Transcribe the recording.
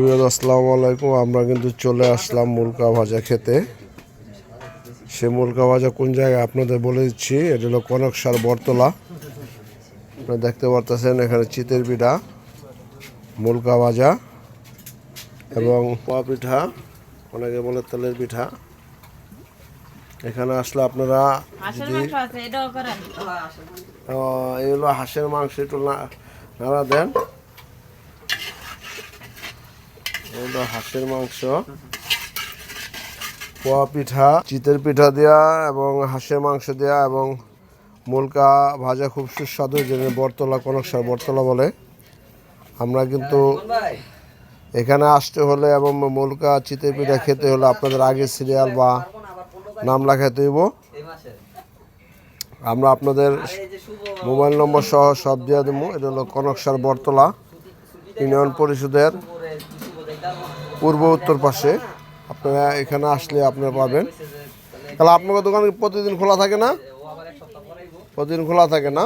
Viewers আসসালামু আলাইকুম। আমরা কিন্তু চলে আসলাম মুলকা ভাজা খেতে। সে মুলকা ভাজা কোন জায়গায় আপনাদের বলে দিচ্ছি। এটা হলো কনকসার বটতলা। আপনারা দেখতে পারতেছেন এখানে চিতের পিঠা, মুলকা ভাজা এবং পোয়া পিঠা, অনেকে বলে তেলের পিঠা। এখানে আসলে আপনারা যদি এই হলো হাঁসের মাংস, একটু নাড়া দেন। এটা হাঁসের মাংস, পোয়া পিঠা, চিতের পিঠা দেয়া এবং হাঁসের মাংস দেয়া এবং মুলকা ভাজা খুব সুস্বাদু, যেটা বটতলা, কনকসার বটতলা বলে। আমরা কিন্তু এখানে আসতে হলে এবং মুলকা চিতের পিঠা খেতে হলে আপনাদের আগে সিরিয়াল বা নাম লেখাতে হইব। আমরা আপনাদের মোবাইল নম্বর সহ সব দিয়ে দেবো। এটা হলো কনকসার বটতলা, ইউনিয়ন পরিষদের পূর্ব উত্তর পাশে। আপনারা এখানে আসলে আপনারা পাবেন। তাহলে আপনার দোকান প্রতিদিন খোলা থাকে না? প্রতিদিন খোলা থাকে না?